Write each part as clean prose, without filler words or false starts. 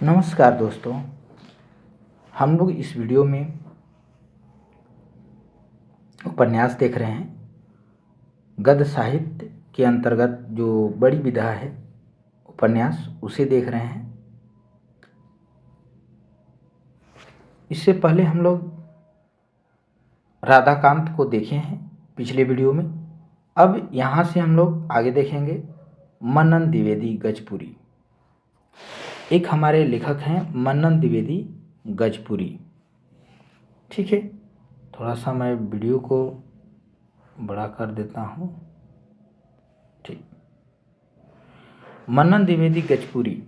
नमस्कार दोस्तों। हम लोग इस वीडियो में उपन्यास देख रहे हैं। गद्य साहित्य के अंतर्गत जो बड़ी विधा है उपन्यास, उसे देख रहे हैं। इससे पहले हम लोग राधाकांत को देखे हैं पिछले वीडियो में। अब यहाँ से हम लोग आगे देखेंगे मन्नन द्विवेदी गजपुरी। एक हमारे लेखक हैं मन्नन द्विवेदी गजपुरी। ठीक है, थोड़ा सा मैं वीडियो को बड़ा कर देता हूँ। ठीक, मन्नन द्विवेदी गजपुरी,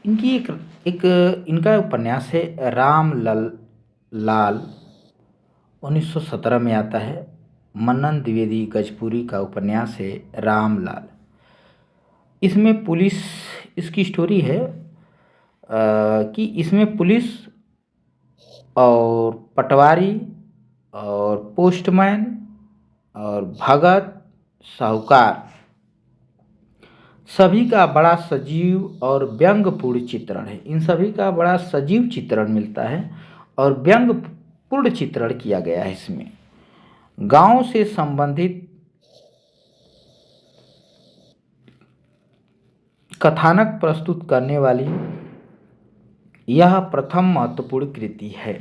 इनकी एक इनका उपन्यास है राम लाल 1917 में आता है। मन्नन द्विवेदी गजपुरी का उपन्यास है राम लाल। इसमें पुलिस, इसकी स्टोरी है कि इसमें पुलिस और पटवारी और पोस्टमैन और भगत साहूकार सभी का बड़ा सजीव और व्यंग्यपूर्ण चित्रण है। इन सभी का बड़ा सजीव चित्रण मिलता है और व्यंग्यपूर्ण चित्रण किया गया है। इसमें गांव से संबंधित कथानक प्रस्तुत करने वाली यह प्रथम महत्वपूर्ण कृति है।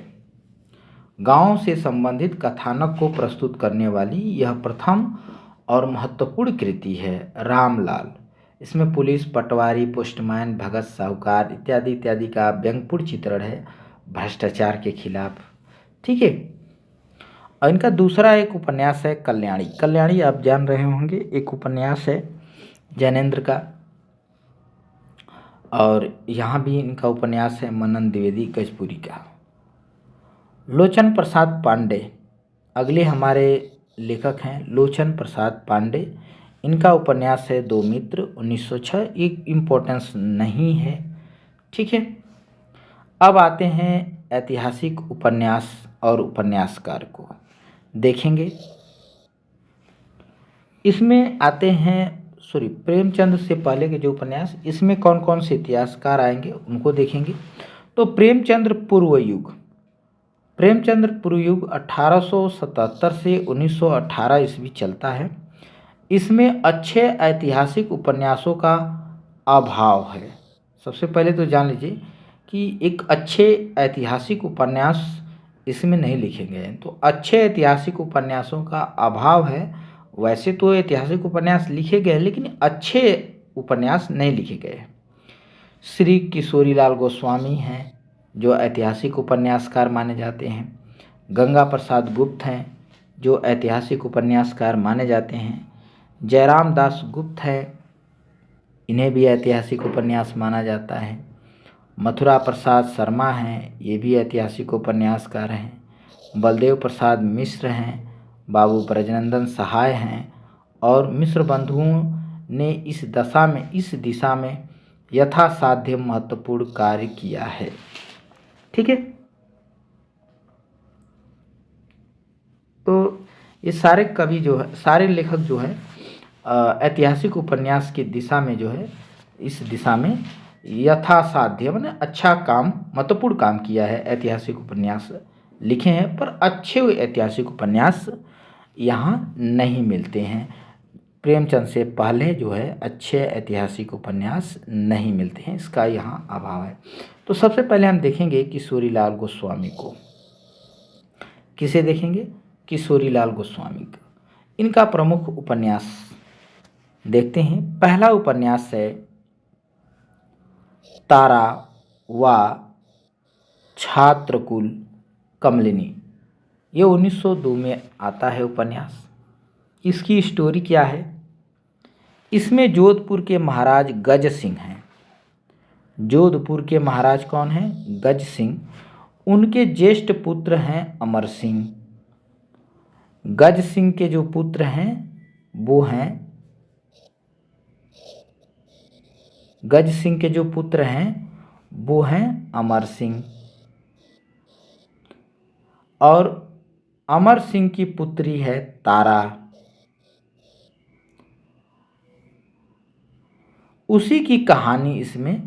गांव से संबंधित कथानक को प्रस्तुत करने वाली यह प्रथम और महत्वपूर्ण कृति है रामलाल। इसमें पुलिस, पटवारी, पोस्टमैन, भगत साहूकार इत्यादि इत्यादि का व्यंग्यपूर्ण चित्रण है भ्रष्टाचार के खिलाफ। ठीक है। और इनका दूसरा एक उपन्यास है कल्याणी। कल्याणी आप जान रहे होंगे, एक उपन्यास है जैनेन्द्र का। और यहाँ भी इनका उपन्यास है मन्नन द्विवेदी गजपुरी का। लोचन प्रसाद पांडे अगले हमारे लेखक हैं, लोचन प्रसाद पांडे। इनका उपन्यास है दो मित्र 1906। एक इम्पोर्टेंस नहीं है। ठीक है। अब आते हैं ऐतिहासिक उपन्यास और उपन्यासकार को देखेंगे। इसमें आते हैं प्रेमचंद से पहले के जो उपन्यास, इसमें कौन कौन से इतिहासकार आएंगे उनको देखेंगे। तो प्रेमचंद्र पूर्व युग 1877 से 1918 ईस्वी चलता है। इसमें अच्छे ऐतिहासिक उपन्यासों का अभाव है। सबसे पहले तो जान लीजिए कि एक अच्छे ऐतिहासिक उपन्यास इसमें नहीं लिखे गए हैं। तो अच्छे ऐतिहासिक उपन्यासों का अभाव है। वैसे तो ऐतिहासिक उपन्यास लिखे गए लेकिन अच्छे उपन्यास नहीं लिखे गए। श्री किशोरीलाल गोस्वामी हैं जो ऐतिहासिक उपन्यासकार माने जाते हैं। गंगा प्रसाद गुप्त हैं जो ऐतिहासिक उपन्यासकार माने जाते हैं। जयराम दास गुप्त हैं, इन्हें भी ऐतिहासिक उपन्यास माना जाता है। मथुरा प्रसाद शर्मा हैं, ये भी ऐतिहासिक उपन्यासकार हैं। बलदेव प्रसाद मिश्र हैं, बाबू ब्रजनंदन सहाय हैं। और मिश्र बंधुओं ने इस दिशा में यथासाध्य महत्वपूर्ण कार्य किया है। ठीक है। तो ये सारे कवि जो है, सारे लेखक जो है ऐतिहासिक उपन्यास की दिशा में जो है, इस दिशा में यथासाध्य मैंने अच्छा काम, महत्वपूर्ण काम किया है। ऐतिहासिक उपन्यास लिखे हैं पर अच्छे ऐतिहासिक उपन्यास यहाँ नहीं मिलते हैं। प्रेमचंद से पहले जो है अच्छे ऐतिहासिक उपन्यास नहीं मिलते हैं, इसका यहाँ अभाव है। तो सबसे पहले हम देखेंगे किशोरीलाल गोस्वामी को। किसे देखेंगे? किशोरीलाल गोस्वामी को। इनका प्रमुख उपन्यास देखते हैं। पहला उपन्यास है तारा व छात्रकुल कमलिनी। ये 1902 में आता है उपन्यास। इसकी स्टोरी क्या है? इसमें जोधपुर के महाराज गज सिंह हैं। जोधपुर के महाराज कौन हैं? गज सिंह। उनके ज्येष्ठ पुत्र हैं अमर सिंह। गज सिंह के जो पुत्र हैं वो हैं, गज सिंह के जो पुत्र हैं वो हैं अमर सिंह। और अमर सिंह की पुत्री है तारा। उसी की कहानी इसमें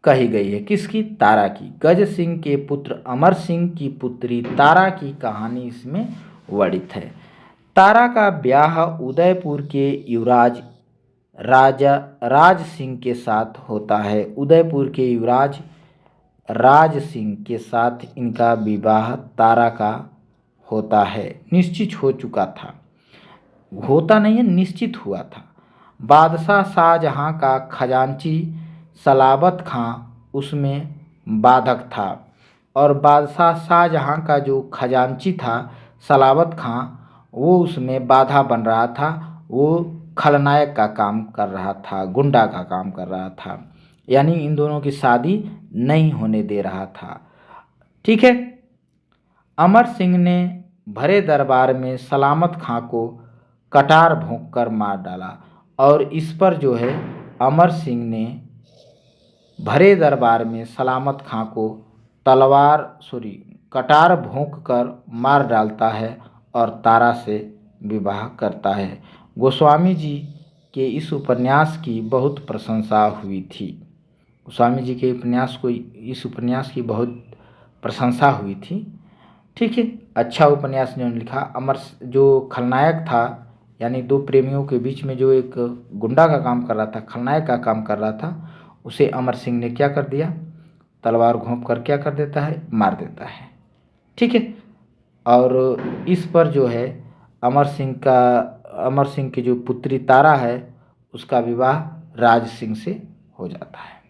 कही गई है। किसकी? तारा की। गज सिंह के पुत्र अमर सिंह की पुत्री तारा की कहानी इसमें वर्णित है। तारा का ब्याह उदयपुर के युवराज राजा राज सिंह के साथ होता है। उदयपुर के युवराज राज सिंह के साथ इनका विवाह तारा का होता है। निश्चित हो चुका था, होता नहीं है, निश्चित हुआ था। बादशाह शाहजहां का खजांची सलाबत खां उसमें बाधक था, और बादशाह शाहजहां का जो खजांची था सलाबत खां, वो उसमें बाधा बन रहा था। वो खलनायक का काम कर रहा था, गुंडा का काम कर रहा था, यानी इन दोनों की शादी नहीं होने दे रहा था। ठीक है। अमर सिंह ने भरे दरबार में सलामत खां को कटार भोंक कर मार डाला, और इस पर जो है अमर सिंह ने भरे दरबार में सलामत खां को कटार भोंक कर मार डालता है और तारा से विवाह करता है। गोस्वामी जी के इस उपन्यास की बहुत प्रशंसा हुई थी। गोस्वामी जी के इस उपन्यास की बहुत प्रशंसा हुई थी। ठीक है, अच्छा उपन्यास ने लिखा। जो खलनायक था, यानी दो प्रेमियों के बीच में जो एक गुंडा का काम कर रहा था, खलनायक का काम कर रहा था, उसे अमर सिंह ने क्या कर दिया? तलवार घोंप कर क्या कर देता है? मार देता है। ठीक है। और इस पर जो है अमर सिंह की जो पुत्री तारा है उसका विवाह राज सिंह से हो जाता है।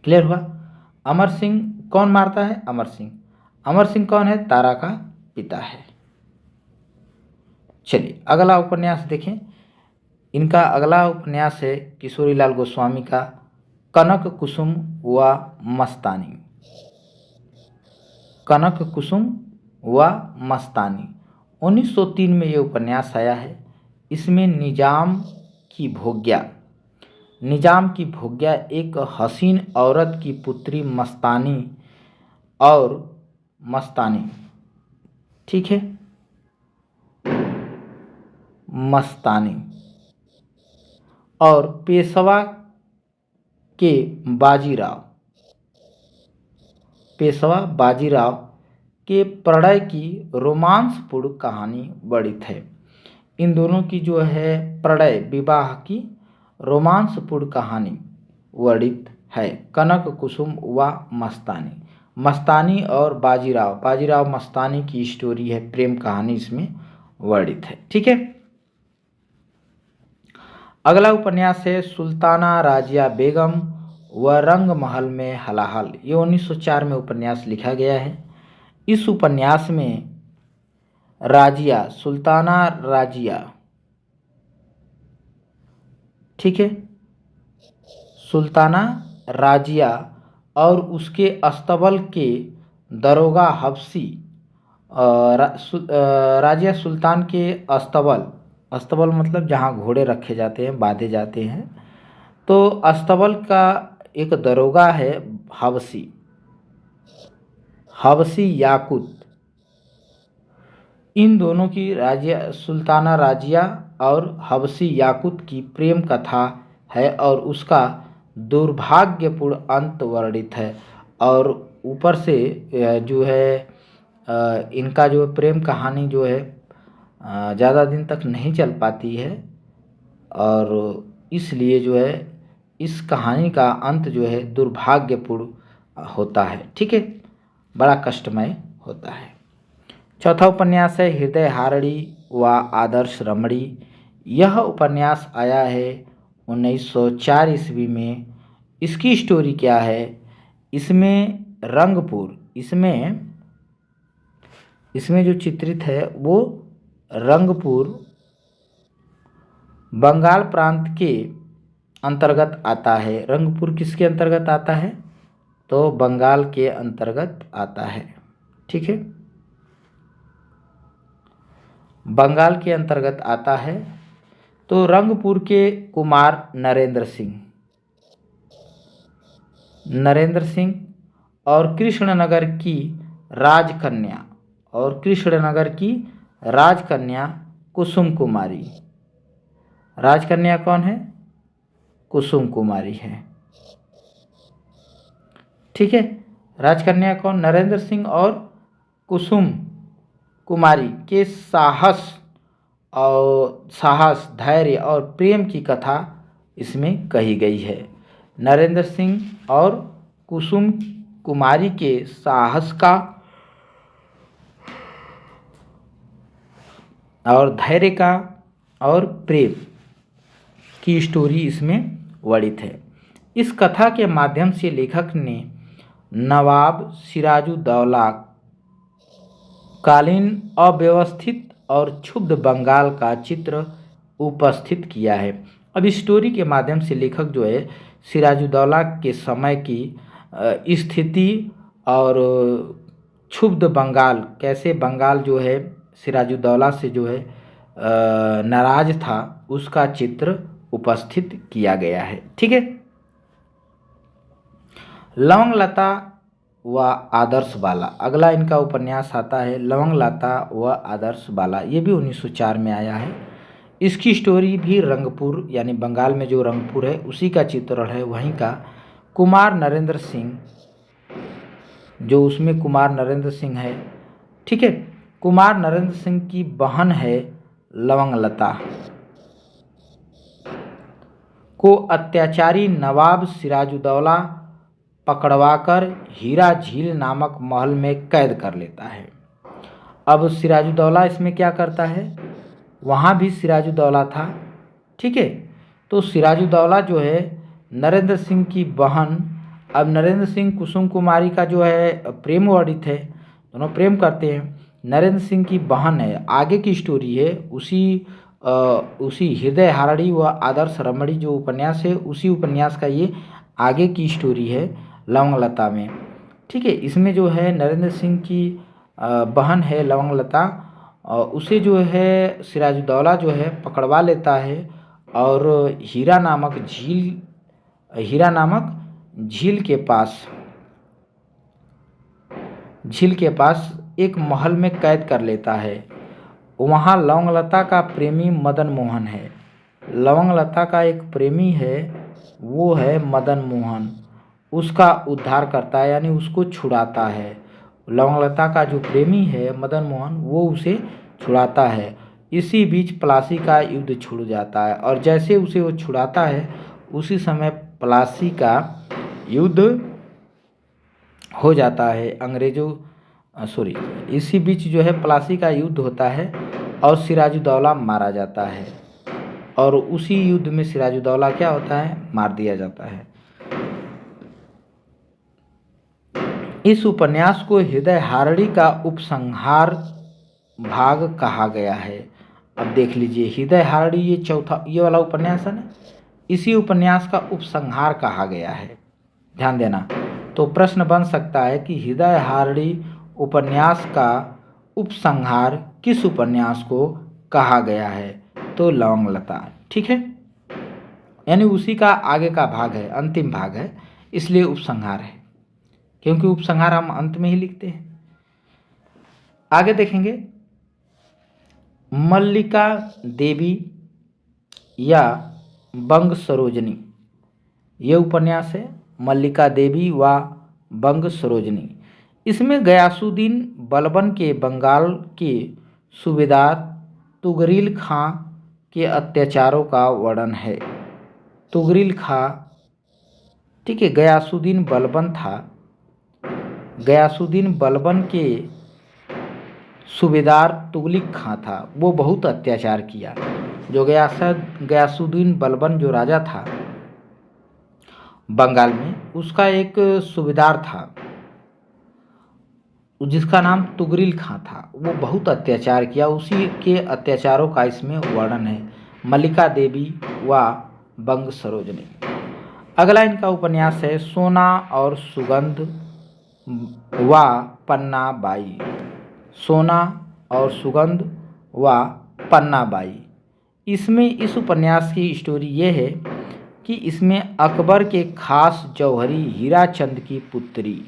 क्लियर हुआ? अमर सिंह कौन मारता है? अमर सिंह कौन है? तारा का पिता है। चलिए अगला उपन्यास देखें। इनका अगला उपन्यास है किशोरीलाल गोस्वामी का कनक कुसुम व मस्तानी। कनक कुसुम व मस्तानी 1903 में ये उपन्यास आया है। इसमें निजाम की भोग्या एक हसीन औरत की पुत्री मस्तानी, ठीक है, मस्तानी और पेशवा बाजीराव के प्रणय की रोमांसपूर्ण कहानी वर्णित है। इन दोनों की जो है प्रणय विवाह की रोमांसपूर्ण कहानी वर्णित है। कनक कुसुम व मस्तानी और बाजीराव मस्तानी की स्टोरी है, प्रेम कहानी इसमें वर्णित है। ठीक है। अगला उपन्यास है सुल्ताना राजिया बेगम व रंग महल में हलाहल। ये 1904 में उपन्यास लिखा गया है। इस उपन्यास में सुल्ताना राजिया, ठीक है, सुल्ताना राजिया और उसके अस्तबल के दरोगा हफ्सी, राजिया सुल्तान के अस्तबल मतलब जहाँ घोड़े रखे जाते हैं, बांधे जाते हैं, तो अस्तबल का एक दरोगा है हवसी याकूत। इन दोनों की सुल्ताना राजिया और हवसी याकूत की प्रेम कथा है और उसका दुर्भाग्यपूर्ण अंत वर्णित है। और ऊपर से जो है इनका जो प्रेम कहानी जो है ज़्यादा दिन तक नहीं चल पाती है, और इसलिए जो है इस कहानी का अंत जो है दुर्भाग्यपूर्ण होता है। ठीक है, बड़ा कष्टमय होता है। चौथा उपन्यास है हृदय हारणी व आदर्श रमणी। यह उपन्यास आया है 1904 ईस्वी में। इसकी स्टोरी क्या है? इसमें इसमें जो चित्रित है वो रंगपुर बंगाल प्रांत के अंतर्गत आता है। रंगपुर किसके अंतर्गत आता है? तो बंगाल के अंतर्गत आता है। ठीक है, बंगाल के अंतर्गत आता है। तो रंगपुर के कुमार नरेंद्र सिंह और कृष्णनगर की राजकन्या कुसुम कुमारी। राजकन्या कौन है? कुसुम कुमारी है। ठीक है। राजकन्या कौन? नरेंद्र सिंह और कुसुम कुमारी के साहस, धैर्य और प्रेम की कथा इसमें कही गई है। नरेंद्र सिंह और कुसुम कुमारी के साहस का और धैर्य का और प्रेम की स्टोरी इसमें वर्णित है। इस कथा के माध्यम से लेखक ने नवाब सिराजुद्दौला कालीन अव्यवस्थित और क्षुब्ध बंगाल का चित्र उपस्थित किया है। अब इस स्टोरी के माध्यम से लेखक जो है सिराजुद्दौला के समय की स्थिति और क्षुब्ध बंगाल, कैसे बंगाल जो है सिराजुद्दौला से जो है नाराज था, उसका चित्र उपस्थित किया गया है। ठीक है। लवंगलता व आदर्श बाला, अगला इनका उपन्यास आता है लवंगलता व आदर्श बाला। ये भी 1904 में आया है। इसकी स्टोरी भी रंगपुर यानी बंगाल में जो रंगपुर है उसी का चित्रण है, वहीं का। कुमार नरेंद्र सिंह, जो उसमें कुमार नरेंद्र सिंह है, ठीक है, कुमार नरेंद्र सिंह की बहन है लवंगलता, को अत्याचारी नवाब सिराजुद्दौला पकड़वाकर हीरा झील नामक महल में कैद कर लेता है। अब सिराजुद्दौला इसमें क्या करता है, वहाँ भी सिराजुद्दौला था, ठीक है। तो सिराजुद्दौला जो है नरेंद्र सिंह की बहन, अब नरेंद्र सिंह कुसुम कुमारी का जो है प्रेम वर्णित है, दोनों प्रेम करते हैं। नरेंद्र सिंह की बहन है, आगे की स्टोरी है, उसी हृदय हारड़ी व आदर्श रमणी जो उपन्यास है उसी उपन्यास का ये आगे की स्टोरी है लवंगलता में, ठीक है। इसमें जो है नरेंद्र सिंह की बहन है लवंगलता, उसे जो है सिराजुद्दौला जो है पकड़वा लेता है और हीरा नामक झील के पास एक महल में कैद कर लेता है। वहाँ लवंगलता का प्रेमी मदन मोहन है। लवंगलता का एक प्रेमी है, वो है मदन मोहन, उसका उद्धार करता है यानी उसको छुड़ाता है। लवंगलता का जो प्रेमी है मदन मोहन, वो उसे छुड़ाता है। इसी बीच प्लासी का युद्ध छिड़ जाता है और जैसे उसे वो छुड़ाता है उसी समय प्लासी का युद्ध हो जाता है। इसी बीच जो है प्लासी का युद्ध होता है और सिराजुद्दौला मारा जाता है और उसी युद्ध में सिराजुद्दौला क्या होता है, मार दिया जाता है। इस उपन्यास को हृदय हारड़ी का उपसंहार भाग कहा गया है। अब देख लीजिए, हृदय हारड़ी ये वाला उपन्यास है ना, इसी उपन्यास का उपसंहार कहा गया है, ध्यान देना। तो प्रश्न बन सकता है कि हृदय हारड़ी उपन्यास का उपसंहार किस उपन्यास को कहा गया है, तो लवंगलता, ठीक है, यानी उसी का आगे का भाग है, अंतिम भाग है, इसलिए उपसंहार है, क्योंकि उपसंहार हम अंत में ही लिखते हैं। आगे देखेंगे मल्लिका देवी या बंग सरोजनी, ये उपन्यास है मल्लिका देवी व बंग सरोजनी। इसमें गयासुद्दीन बलबन के बंगाल के सूबेदार तुगरिल खां के अत्याचारों का वर्णन है। तुगरिल खां, ठीक है, गयासुद्दीन बलबन के सूबेदार तुगरिल खां था, वो बहुत अत्याचार किया। जो गयासुद्दीन बलबन जो राजा था बंगाल में, उसका एक सूबेदार था जिसका नाम तुगरिल खां था, वो बहुत अत्याचार किया, उसी के अत्याचारों का इसमें वर्णन है। मल्लिका देवी व बंग सरोजनी। अगला इनका उपन्यास है सोना और सुगंध व पन्ना बाई। सोना और सुगंध व पन्ना बाई। इसमें इस उपन्यास की स्टोरी ये है कि इसमें अकबर के खास जौहरी हीराचंद की पुत्री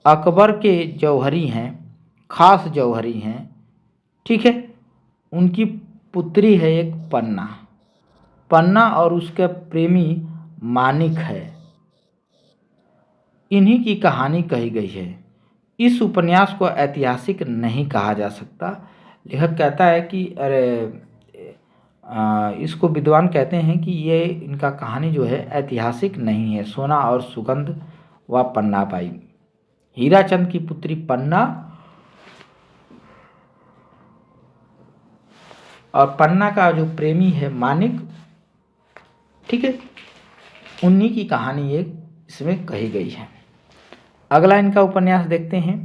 अकबर के जौहरी हैं, खास जौहरी हैं, ठीक है, उनकी पुत्री है एक पन्ना और उसके प्रेमी मानिक है, इन्हीं की कहानी कही गई है। इस उपन्यास को ऐतिहासिक नहीं कहा जा सकता। लेखक कहता है कि इसको विद्वान कहते हैं कि ये इनका कहानी जो है ऐतिहासिक नहीं है। सोना और सुगंध व पन्ना बाई, हीराचंद की पुत्री पन्ना और पन्ना का जो प्रेमी है मानिक, ठीक है, उन्हीं की कहानी एक इसमें कही गई है। अगला इनका उपन्यास देखते हैं,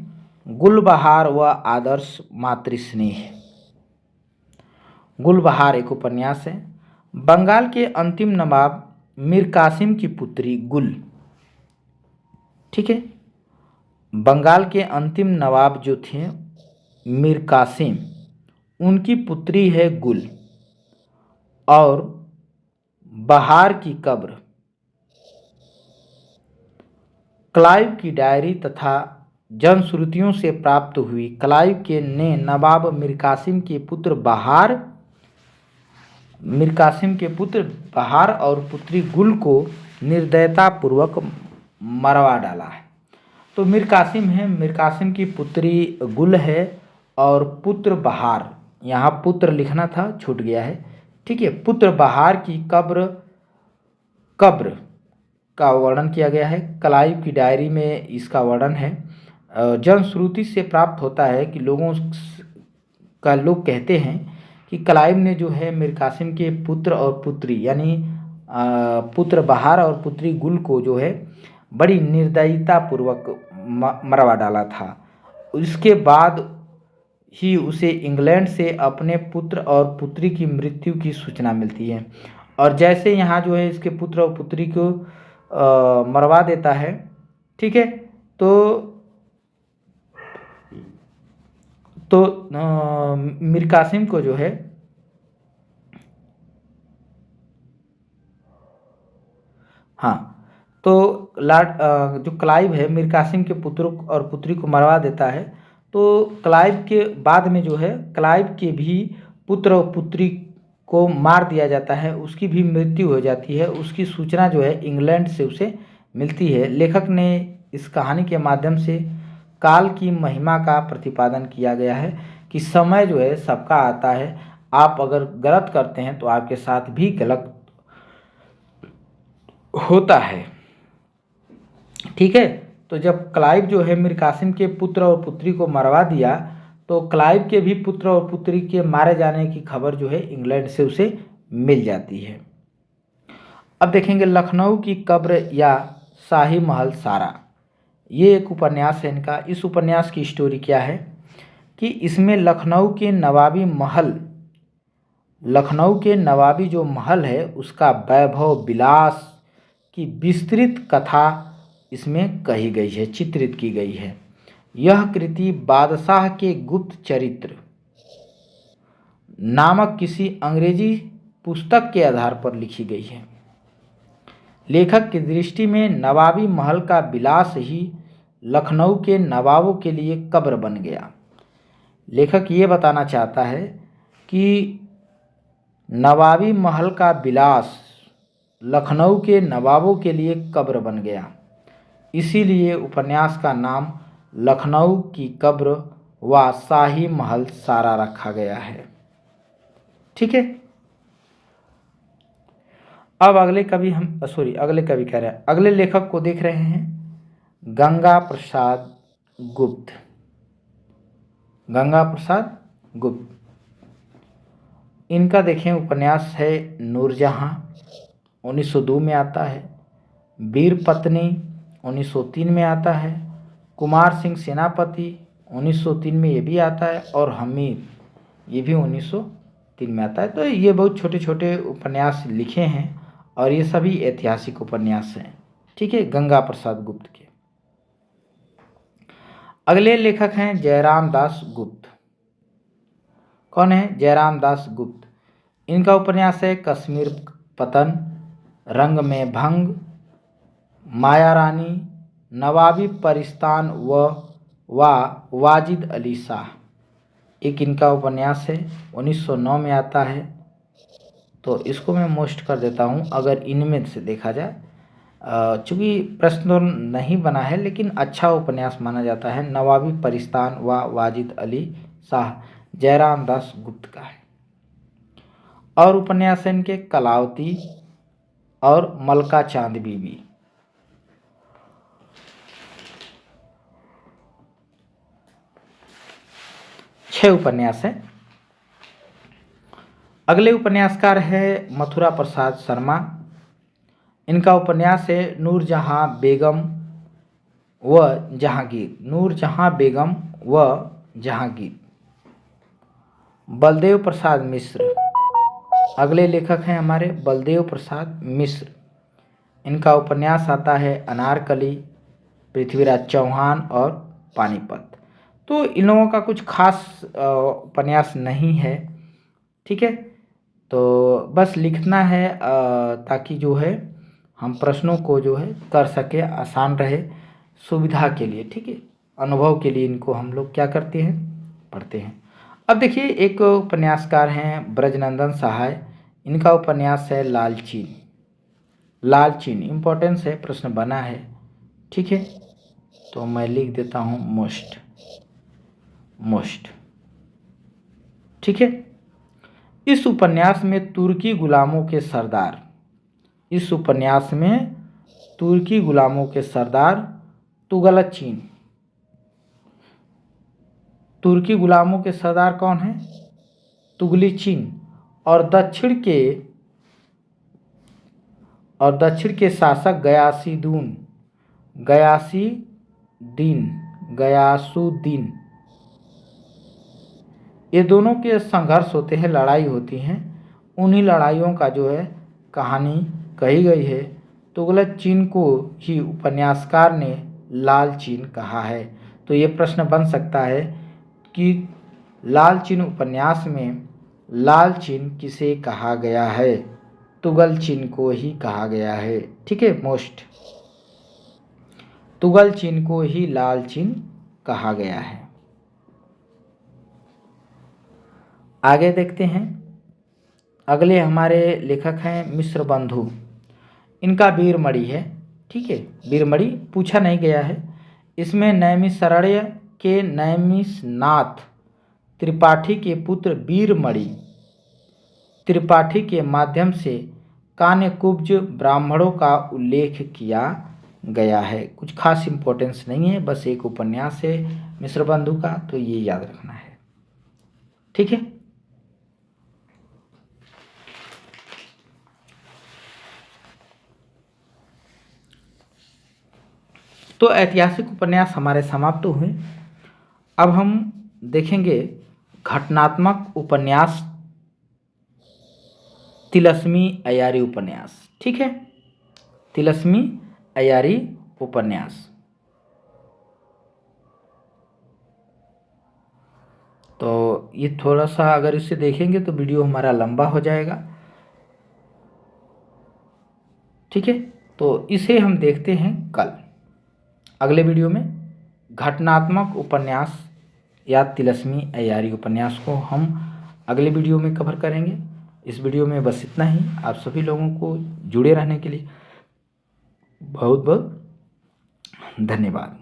गुलबहार व आदर्श मातृस्नेह। गुलबहार एक उपन्यास है। बंगाल के अंतिम नवाब मीर कासिम की पुत्री गुल, ठीक है, बंगाल के अंतिम नवाब जो थे मीर कासिम, उनकी पुत्री है गुल। और बहार की कब्र क्लाइव की डायरी तथा जनश्रुतियों से प्राप्त हुई। क्लाइव के ने नवाब मीर कासिम के पुत्र बहार और पुत्री गुल को निर्दयतापूर्वक मरवा डाला है। तो मीर कासिम की पुत्री गुल है और पुत्र बहार, यहाँ पुत्र लिखना था छूट गया है, ठीक है, पुत्र बहार की कब्र का वर्णन किया गया है। क्लाइव की डायरी में इसका वर्णन है। जनश्रुति से प्राप्त होता है कि लोग कहते हैं कि क्लाइव ने जो है मीर कासिम के पुत्र और पुत्री यानी पुत्र बहार और पुत्री गुल को जो है बड़ी निर्दयतापूर्वक मरवा डाला था। इसके बाद ही उसे इंग्लैंड से अपने पुत्र और पुत्री की मृत्यु की सूचना मिलती है। और जैसे यहाँ जो है इसके पुत्र और पुत्री को मरवा देता है, ठीक है, तो मीर कासिम को जो है जो क्लाइव है मीर कासिम के पुत्र और पुत्री को मरवा देता है। तो क्लाइव के बाद में जो है क्लाइव के भी पुत्र और पुत्री को मार दिया जाता है, उसकी भी मृत्यु हो जाती है। उसकी सूचना जो है इंग्लैंड से उसे मिलती है। लेखक ने इस कहानी के माध्यम से काल की महिमा का प्रतिपादन किया गया है कि समय जो है सबका आता है। आप अगर गलत करते हैं तो आपके साथ भी गलत होता है, ठीक है। तो जब क्लाइव जो है मीर कासिम के पुत्र और पुत्री को मरवा दिया तो क्लाइव के भी पुत्र और पुत्री के मारे जाने की खबर जो है इंग्लैंड से उसे मिल जाती है। अब देखेंगे लखनऊ की कब्र या शाही महल सारा, ये एक उपन्यास है इनका। इस उपन्यास की स्टोरी क्या है कि इसमें लखनऊ के नवाबी जो महल है उसका वैभव विलास की विस्तृत कथा इसमें कही गई है, चित्रित की गई है। यह कृति बादशाह के गुप्त चरित्र नामक किसी अंग्रेजी पुस्तक के आधार पर लिखी गई है। लेखक की दृष्टि में नवाबी महल का विलास ही लखनऊ के नवाबों के लिए कब्र बन गया। लेखक ये बताना चाहता है कि नवाबी महल का विलास लखनऊ के नवाबों के लिए कब्र बन गया, इसीलिए उपन्यास का नाम लखनऊ की कब्र व शाही महल सारा रखा गया है, ठीक है। अब अगले लेखक को देख रहे हैं, गंगा प्रसाद गुप्त। इनका देखें उपन्यास है नूरजहां, 1902 में आता है। वीर पत्नी 1903 में आता है। कुमार सिंह सेनापति 1903 में ये भी आता है। और हमीद ये भी 1903 में आता है। तो ये बहुत छोटे छोटे उपन्यास लिखे हैं और ये सभी ऐतिहासिक उपन्यास हैं, ठीक है, गंगा प्रसाद गुप्त के। अगले लेखक हैं जयराम दास गुप्त। कौन है? जयराम दास गुप्त। इनका उपन्यास है कश्मीर पतन, रंग में भंग, माया रानी, नवाबी परिस्तान व वाजिद अली शाह। एक इनका उपन्यास है 1909 में आता है। तो इसको मैं मोस्ट कर देता हूँ अगर इनमें से देखा जाए। चूँकि प्रश्न तो नहीं बना है लेकिन अच्छा उपन्यास माना जाता है। नवाबी परिस्तान व वाजिद अली शाह जयराम दास गुप्त का है। और उपन्यास है इनके कलावती और मलका चांद बीबी। छह उपन्यास है। अगले उपन्यासकार है मथुरा प्रसाद शर्मा। इनका उपन्यास है नूरजहां बेगम व जहांगीर। नूरजहां बेगम व जहांगीर। बलदेव प्रसाद मिश्र अगले लेखक हैं हमारे बलदेव प्रसाद मिश्र। इनका उपन्यास आता है अनारकली, पृथ्वीराज चौहान और पानीपत। तो इन लोगों का कुछ खास उपन्यास नहीं है, ठीक है। तो बस लिखना है ताकि जो है हम प्रश्नों को जो है कर सके, आसान रहे सुविधा के लिए, ठीक है। अनुभव के लिए इनको हम लोग क्या करते हैं, पढ़ते हैं। अब देखिए एक उपन्यासकार हैं ब्रजनंदन सहाय। इनका उपन्यास है लालचीन। लालचीन इम्पोर्टेंस है, प्रश्न बना है, ठीक है। तो मैं लिख देता हूँ मोस्ट, मोस्ट, ठीक है। इस उपन्यास में तुर्की गुलामों के सरदार, इस उपन्यास में तुर्की गुलामों के सरदार तुगलचीन। तुर्की गुलामों के सरदार कौन हैं? तुगलचीन। और दक्षिण के शासक गयासुद्दीन। ये दोनों के संघर्ष होते हैं, लड़ाई होती हैं। उन्हीं लड़ाइयों का जो है कहानी कही गई है। तुगलचीन को ही उपन्यासकार ने लालचीन कहा है। तो ये प्रश्न बन सकता है कि लालचीन उपन्यास में लालचीन किसे कहा गया है? तुगलचीन को ही कहा गया है, ठीक है। मोस्ट, तुगलचीन को ही लालचीन कहा गया है। आगे देखते हैं। अगले हमारे लेखक हैं मिश्र बंधु। इनका वीरमणि है, ठीक है। वीरमणि पूछा नहीं गया है। इसमें नैमिषारण्य के नैमिषनाथ त्रिपाठी के पुत्र वीरमणि त्रिपाठी के माध्यम से कान्यकुब्ज ब्राह्मणों का उल्लेख किया गया है। कुछ खास इंपॉर्टेंस नहीं है, बस एक उपन्यास है मिश्र बंधु का, तो ये याद रखना है, ठीक है। तो ऐतिहासिक उपन्यास हमारे समाप्त हुए। अब हम देखेंगे घटनात्मक उपन्यास, तिलस्मी अय्यारी उपन्यास, ठीक है। तिलस्मी अय्यारी उपन्यास। तो ये थोड़ा सा अगर इसे देखेंगे तो वीडियो हमारा लंबा हो जाएगा, ठीक है। तो इसे हम देखते हैं कल अगले वीडियो में। घटनात्मक उपन्यास या तिलस्मी अय्यारी उपन्यास को हम अगले वीडियो में कवर करेंगे। इस वीडियो में बस इतना ही। आप सभी लोगों को जुड़े रहने के लिए बहुत बहुत धन्यवाद।